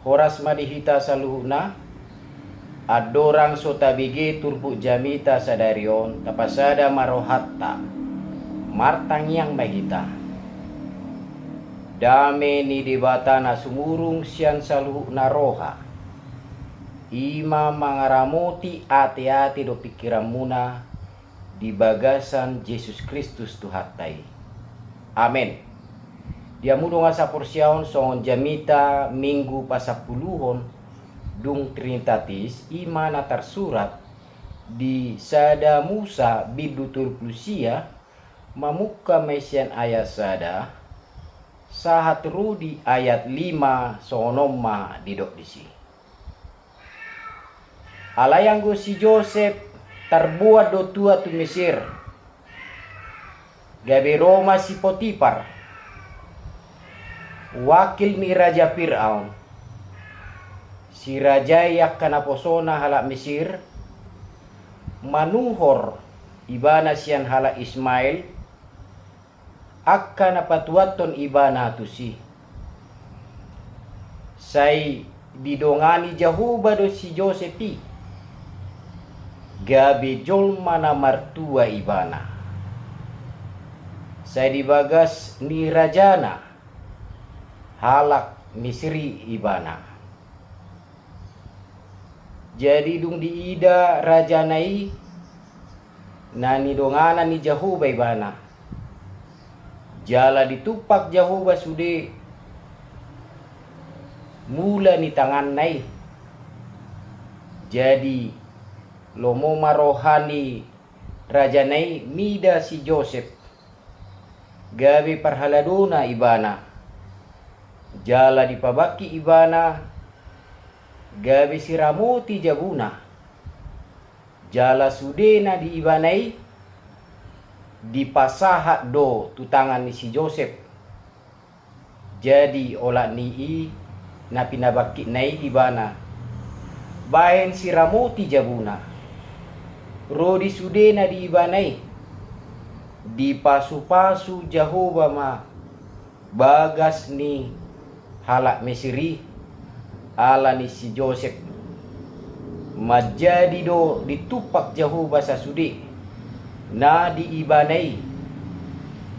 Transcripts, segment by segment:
horas madihita saluhuna adorang sotabige turpu jamita sadarion tapasada marohatta martang yang mahita dame ni dibata na sumurung sian saluhuna roha ima mangaramoti ati-ati do pikiran muna di bagasan Yesus Kristus Tuhatai. Amen. Dia mudo nga sa porsyaon songon jamita minggu pasapuluhon dung Trinitatis ima na tersurat di sada Musa bidutur Plusia mamuka mesian ayat sada sahat rudi ayat 5 sonoma didok disi. Alayanggo si Joseph terbuat do tua tu Mesir. Gabi Roma si Potifar. Wakil ni Raja Fir'aun. Si Raja yak kanaposona halak Mesir. Manuhor ibana sian halak Ismail. Akka napatuaton ibana tusi. Say didongani jahuba do si Josephi. Gabi jolma na martua ibana. Saya dibagas ni rajana halak Misri ibana. Jadi dung diida rajanai nani dongana ni jahuba ibana. Jala ditupak jahuba sude mula ni tangan nai. Jadi lomo marohani rajanai mida si Joseph gabi parhaladuna ibana jala dipabaki ibana gabi siramoti jabuna jala sudena di ibanai dipasahat do tutangan ni si Joseph jadi olah nii na pinabaki nai ibana bahen siramoti jabuna Rodi sudena di ibanai di pasu-pasu Jahoba ma bagas ni halak Mesiri ala ni si Joseph majadi do ditupak Jahoba sasude na di ibanai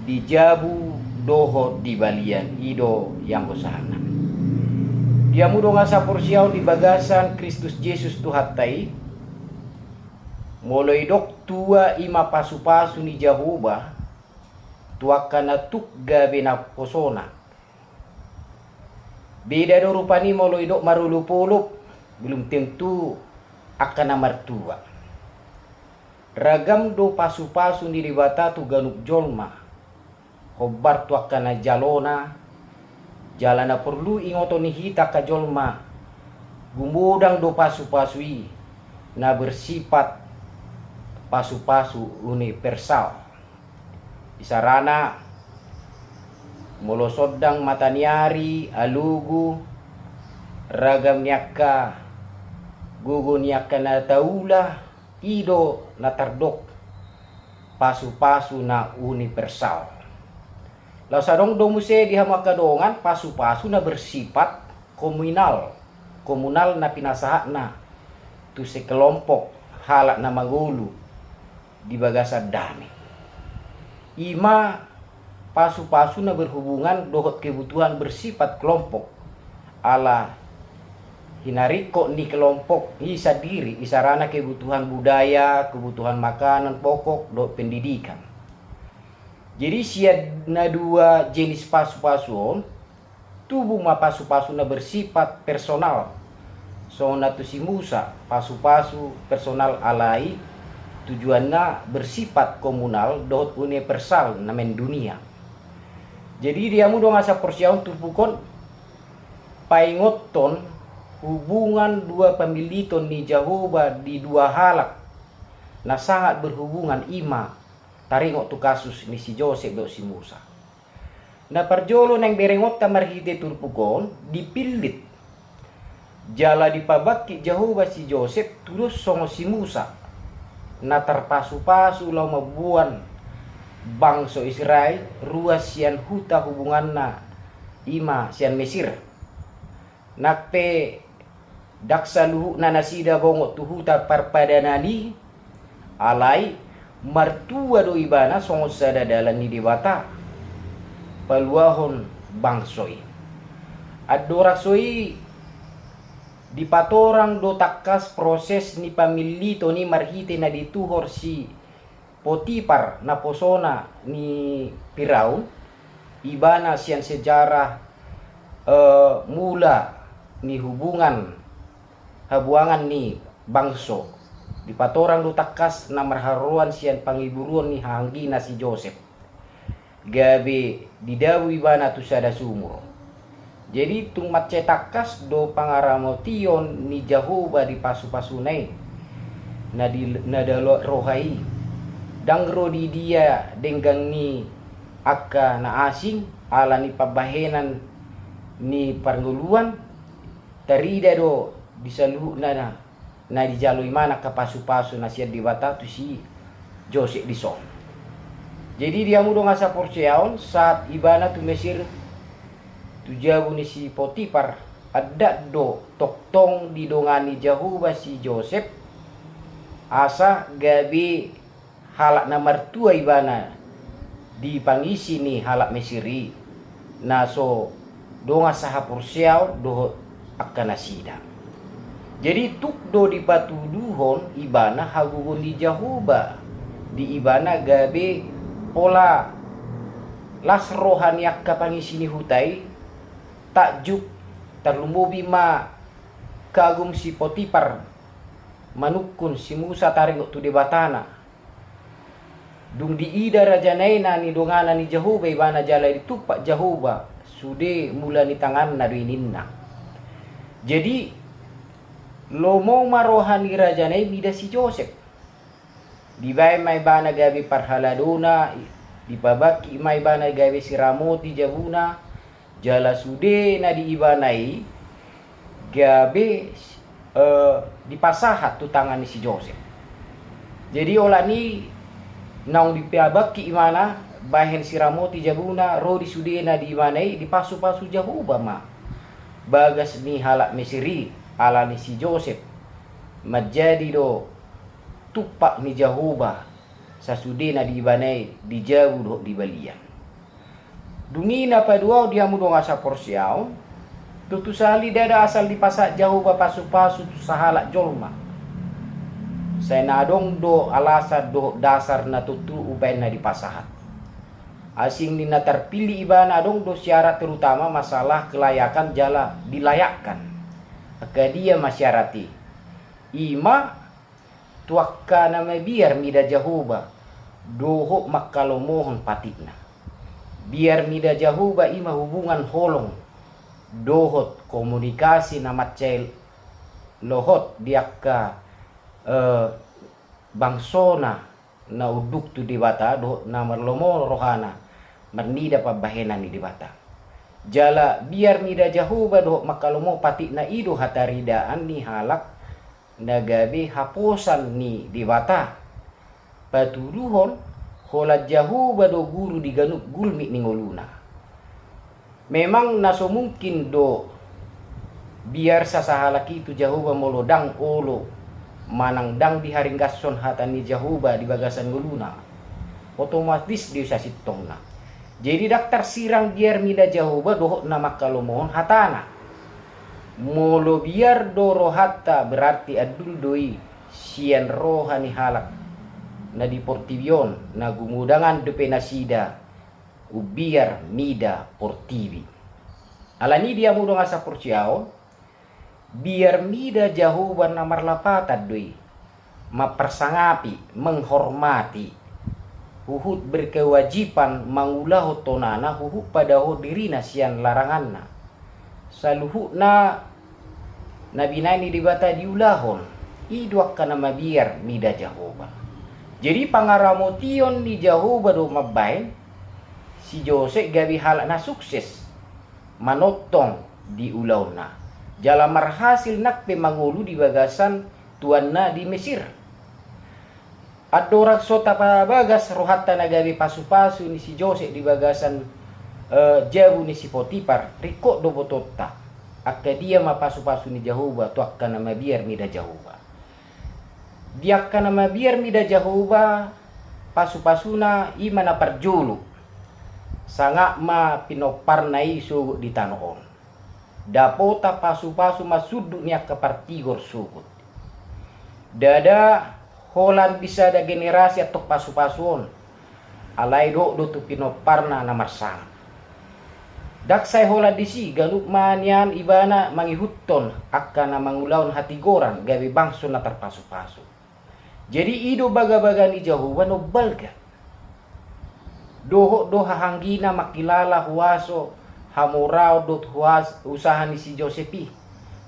di jabu doho di balian ido yang usahana dia mudo ngasa porsiaw di bagasan Kristus Yesus Tuhatai mulai dok tua ima pasu-pasu ni Jahoba tua kana tukga bina posona beda do rupani mulai dok marulup-ulup belum tentu akan martua ragam do pasu-pasu ni ribata tu ganuk jolma hobar tua kana jalona jalana perlu ingoto ni hita ka jolma gumudang do pasu-pasui na bersifat pasu-pasu universal isarana molosodang mataniari alugu ragam nyaka gugu nyaka na taula ido na tardok pasu-pasu na universal law sadong domuse di hamakadongan pasu-pasu na bersifat komunal na pinasahat na tu sekelompok halak na magulu di bagasan dami. Ima pasu-pasu na berhubungan dohot kebutuhan bersifat kelompok ala hinariko ni kelompok isa diri isarana kebutuhan budaya, kebutuhan makanan pokok do pendidikan. Jadi siad na dua jenis pasu-pasu tubuh ma pasu-pasu na bersifat personal. So na tu si Musa pasu-pasu personal alai tujuannya bersifat komunal dohot universal namen dunia. Jadi dia mudo ngasa porsiaun tupukon paingoton hubungan dua pemiliton ni Jahoba di dua halak na sangat berhubungan ima taringok tu kasus ni si Joseph do si Musa. Na parjolo nang berengot tamarhide turpukon dipilit jala dipabaki Jahoba si Joseph terus songo si Musa na terpasu-pasu lau mabuan bangsa Israel ruas sian huta hubungan na ima sian Mesir nakpe daksa luhu na nasida bongot tuhuta parpadanali alai martua do ibana songo sada dalan ni dewata paluahon bangsoi adoraksoi di patorang do takkas proses ni pamilito ni marhite na dituhor si Potipar na posona ni Firaun ibana sian sejarah mula ni hubungan habuangan ni bangso di patorang do takkas na marharuan sian pangiburuan ni hanggi na si Joseph gabe didawu ibana tu sada sumur. Jadi tung matce takkas do pangaramotion ni Jahoba di pasu-pasunai na dalo rohai dangro di dia denggang ni akka na asing ala ni pabahenan ni parnguluan tarida do disaluh na dijalui mana ka pasu-pasu na siya dibata tu si Joseph dison. Jadi dia mudo ngasa porceaon saat ibana tu Mesir tu jabu ni si Potipar ada do toktong di dongani Jahoba si Joseph asa gabi halak na mertua ibana di pangisi ni halak Mesiri naso donga saha porceao do akanasida. Jadi tuk do di patuduhon ibana hagugon di Jahoba di ibana gabe pola las rohani akka pangisi ni hutai takjuk terlumbubi ma kagum si Potipar manukun si Musa taring tu debatana dung di ida rajanaina ni dongana ni Jahoba ibana jala ditupak Jahoba sude mula ni tangan na duininna. Jadi lo mau marohani rajanai bida si Joseph dibai mai bana gabi parhaladona dipabaki mai bana gabi si Ramoti jabuna jala sude na diibanai gabe dipasahat tu tangan ni si Joseph. Jadi olah ni naung dipabaki imana bahen si Ramoti jabuna rodi sude na diibanai dipasu-pasu Jahoba ma bagas ni halak Mesiri ala ni si Joseph menjadi do tupak ni Jahoba sasude na diibanai dijauh do di balian. Dungi na padua dia mudo ngasa porsiao tutu sali dada asal dipasak Jahoba pasu-pasu sahalak jolma. Saya nadong do alasa do dasar na tutu ubain na dipasahat. Asing ni na terpilih ibana dong do syarat terutama masalah kelayakan jala dilayakkan. Aka dia masyarati. Ima tuakka nama biar mida Jahoba doho makalomohon patikna. Biar mida Jahoba ima hubungan holong dohot komunikasi na macel lohot diakka bangsona na uduk tu dibata dohot na marlomo rohana marnida pabahenan ni dibata. Jala biar mida Jahoba dohot makalomo patikna ido hataridaan ni halak nagabi haposan ni dibata patuduhon hola Jahoba do guru diganuk gulmi ningoluna. Memang naso mungkin do biar sasahalak itu Jahoba molodang olo manang dang di haringgason hata ni Jahoba di bagasan ngoluna otomatis dia sasitongna. Jadi daktar sirang biar mida Jahoba dohot nama kalomohon hatana molo biar do rohata berarti adul doi sian rohani halak na di portivion na gumudangan depe nasida ubiar mida portivi. Alani dia mudo ngasa porciao biar mida Jahoba na marlapatan doi mapersangapi menghormati huhut berkewajiban mangulah tonana huhut pada dirina sian laranganna saluhu na nabinani dibata diulahon idwak kana mabiar mida Jahoba. Jadi pangaramotion ni Jahoba do mabain si Joseph gabi halak na sukses manotong di ulaw na jala marhasil nakpe mangulu di bagasan tuan na di Mesir. Adorak sota pa bagas rohata na gabi pasu-pasu ni si Joseph di bagasan jabu ni si Potipar riko do botota akka dia mapasu-pasu ni Jehovah tu akka nama biar mida Jehovah. Dia akka nama biar mida Jehovah pasu-pasuna ima na parjulu. Sanga ma pinoparna isu di tanoon. Dapota pasu-pasu masudu ni akka partigor sugut. Dada holan bisa da generasi atau pasu-pasuon. Alay do tu pinoparna na marsang. Daksay hola disi galup manyan ibana mangihutton akka na mangulaon hatigoran gabi bangso na tarpaso-paso. Jadi ido baga-baga ni Jehovah no balga. Doho do hahanggina makilala huwaso hamurao dot huwas usaha ni si Josepi.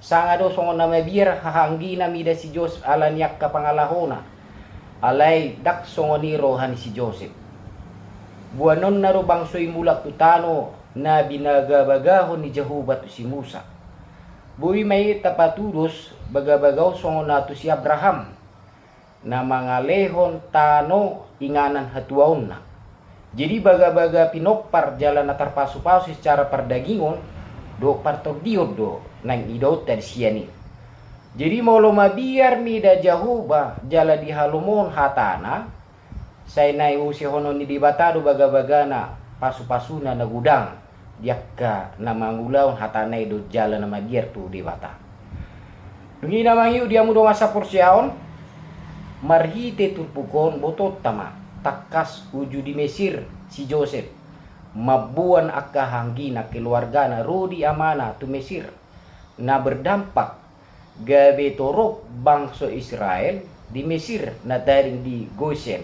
Sanga do songo na mabir hahanggina mida si Joseph alanyak kapangalahona. Alay dak songo ni rohan si Joseph. Buanon na ro bangsoy mulak tutano na binagabagahon ni Jehovah tu si Musa. Buwi may tapatudos bagabagaw songo na tu si Abraham na mangalehon tano inganan hatuaon na. Jadi baga-baga pinopar jalan na tarpasu-pasu secara perdagingon do partordiod do nang idot dari siani. Jadi molo mabiar mi da Jehovah jala di halumon hatana say nay usihono ni dibatado baga-baga na pasu-pasuna na gudang. Diakka na mangulaon hatanay do jala na magier tu di bata. Dungi na mangiu dia mudo masa porsiaon marhite turpukon botot tama takas uju di Mesir si Joseph mabuan akka hanggina keluarga na rodi amana tu Mesir na berdampak gabe torok bangsa Israel di Mesir na daring di Goshen.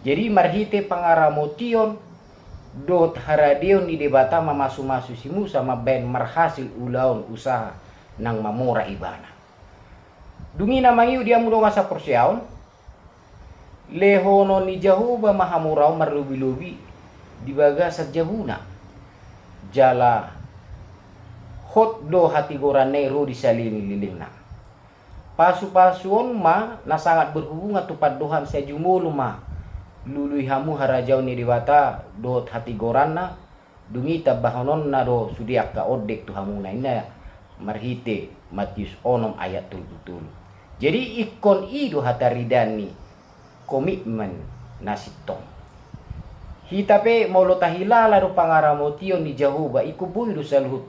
Jadi marhite pangaramotion dot haradeon ni debata mamasu-masu si Musa maben marhasil ulaon usaha nang mamora ibana. Dungi na mangiu dia mudo masa porsiaon lehono ni Jehovah mahamurao marlubi-lubi di baga sa jabuna. Jala hot do hati gorane ro di salini lilingna. Pasu-pasuon ma na sangat berhubungan tupad dohan sa jumulu ma. Lului hamu harajau ni dewata dot hati goranna dungita bahonon na do sudiak ka odek tu hamu na ina marhite Matius onom ayat tul. Jadi ikon ido hataridani komitmen nasitong. Hitape maulo tahilala do pangaramotion ni Jehovah ikubuy do saluhut.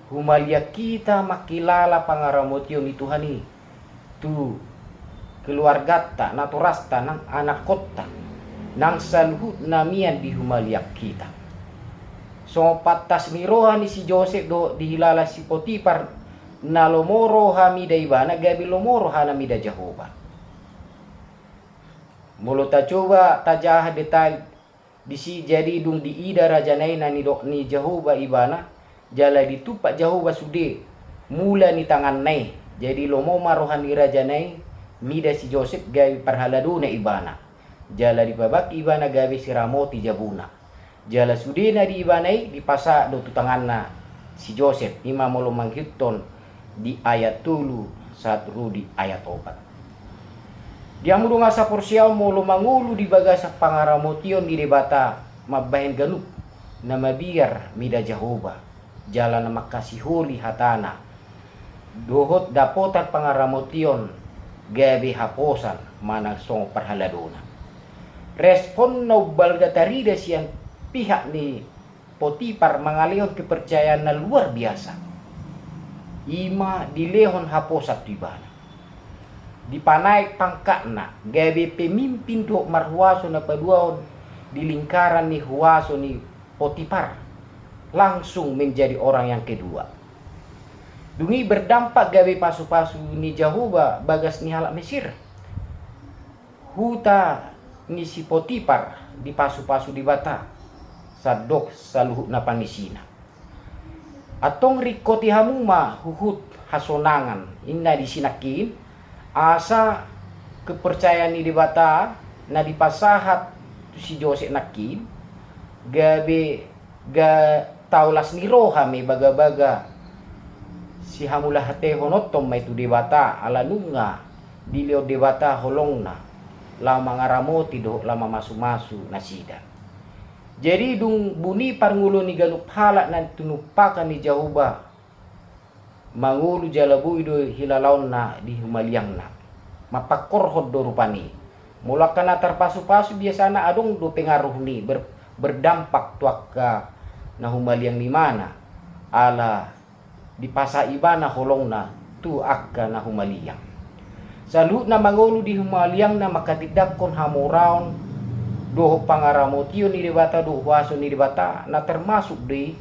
Humalia kita makilala pangaramotion ni Tuhani. Tu keluarga ta naturasta nang anak kota nang saluhut namian di humaliak kita. So patas ni rohani si Joseph do dihilala si Potipar na lomoro hamida ibana gabi lomoro hanamida Jehovah. Mulu ta coba tajah detail disi jadi dung di ida rajanai na ni Jehovah ibana jala ditupak Jehovah sude mula ni tangan nai jadi lomo marohani rajanai mida si Joseph gawi parhaladuna ibana. Jala di babak ibana gawi si Ramoti jabuna. Jala sudena di ibanai di pasa do tutanganna si Joseph ima molo manghitton di ayat tulu saat rudi ayat opat. Dia mudo ngasa porsiaw molo mangulu di bagasa pangaramotion di debata mabahin ganup na mabiar mida Jehovah. Jala na makasihuli hatana. Dohot dapotan pangaramotion gabi haposan manang song parhaladona. Respon no balgatarida siang pihak ni Potipar mangalion kepercayaan na luar biasa. Ima dilehon haposat ibana. Dipanai pangkatna gabi pemimpin do marhuaso na paduaon di lingkaran ni huaso ni Potipar langsung menjadi orang yang kedua. Dungi berdampak gawe pasu-pasu ni Jehovah bagas ni halak Mesir. Huta ni si Potipar di pasu-pasu di bata sadok saluhut na pangisina. Atong rikoti hamuma huhut hasonangan inna disinakin asa kepercayaan ni di bata na dipasahat si Joseph nakin gabe ga taulas ni rohame baga-baga si hamula hate honotom may tu debata alanunga dilio debata holongna lama ngaramoti do lama masu-masu nasida. Jadi dung buni parngulo ni ganup halak nan tunupakan ni Jehovah mangulu jalabu ido hilalaun na di humaliang na mapakor do rupani mulakan na terpasu-pasu biasana adong do pengaruh ni berdampak tuaka na humaliang ni mana ala di pasa ibana holong na tu akka na humaliang salut na mangulu di humaliang na makatidak kon hamuraon doho pangaramotio ni debata doho waso ni debata na termasuk di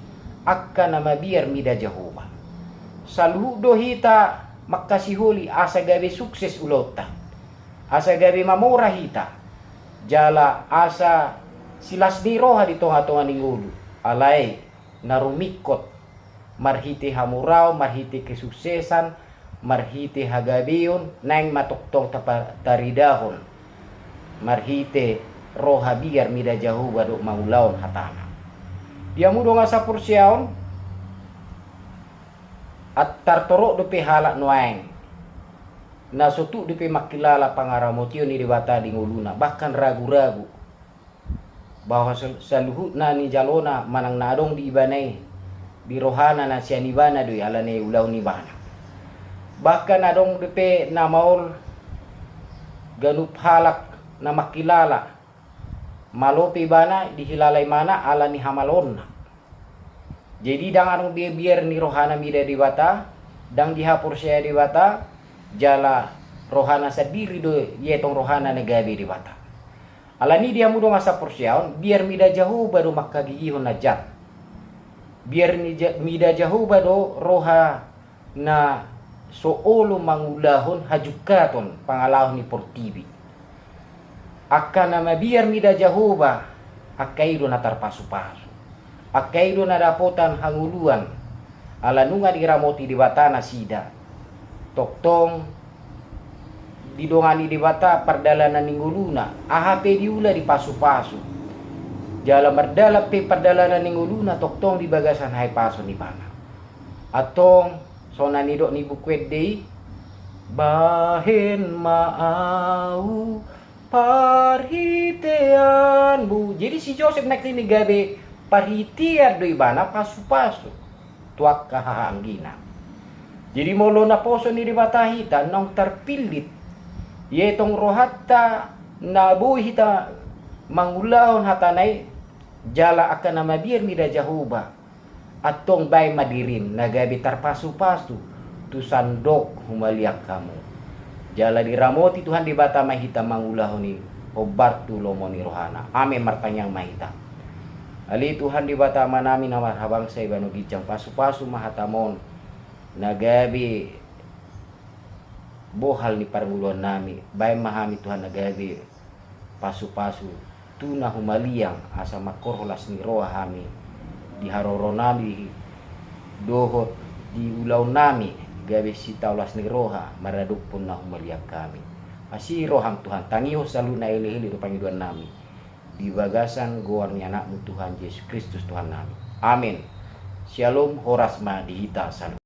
akka na mabiar mida Jehovah saluhu do hita makasihuli asa gabe sukses ulota asa gabe mamora hita jala asa silas di roha di tonga-tonga ningulu alay narumikot marhite hamurao marhite kesuksesan marhite hagabeon nang matuktong taridahon marhite roha biar mida Jehovah do maulaon hatana dia mudo nga sa pursyaon at tartoro do pe hala nuaeng na sutu do pe makilala pangaramotio ni debata di nguluna bahkan ragu-ragu bahwa saluhut na ni jalona manang nadong di ibanay di rohana na siya ni bana do alane ulaw ni bana bahkan adong do pe na maol ganup halak na makilala malopi bana dihilalay mana ala ni hamalon na jadi dang arong biar ni rohana mida di bata dang dihapur saya di bata jala rohana sadiri do yetong rohana negabi di bata alani dia mudo ngasa persyaon biar mida jauh baru makagihon najat biar mida jauh baru roha na soolo mangulahon hajukaton pangalahon ni portibi akan nama biar mida jauh ba akaido na tarpasu-pasu akaido na dapotan hanguluan ala nunga diramoti di batana sida toktong didongani di bata perdalanan ningguluna ahape diula di pasu-pasu jala merdala pe perdalanan ningguluna toktong di bagasan hai paso ni bana atong sona nidok ni bukwet dei bahen maau parhitean bu jadi si Joseph nak ni gabe parhitian do ibana pasu-pasu tuak kahanggina jadi molo na poso ni dibatahita nong terpilit yetong rohatta na buhita mangulahon hatanay jala akan nama biar mida Jehovah atong bay madirin nagabi tarpasu-pasu tu sandok humaliak kamu jala diramoti Tuhan dibata mahita mangulahon ni obat tu lomoni rohana ame martanyang mahita ali Tuhan dibata manami na marhabang sa ibano gijang pasu-pasu mahatamon nagabi bohal ni parmuluan nami bay mahami Tuhan nagabi pasu-pasu tu na humaliang asa makorholas ni roha hami di haroro nami dohot di ulaw nami gabi si taulas ni roha maraduk pun na humaliak kami masih rohang Tuhan tangiho salu na ilihili do pangiduan nami di bagasan goarnya anakmu Tuhan Yesus Kristus Tuhan nami amin shalom horasma dihita salu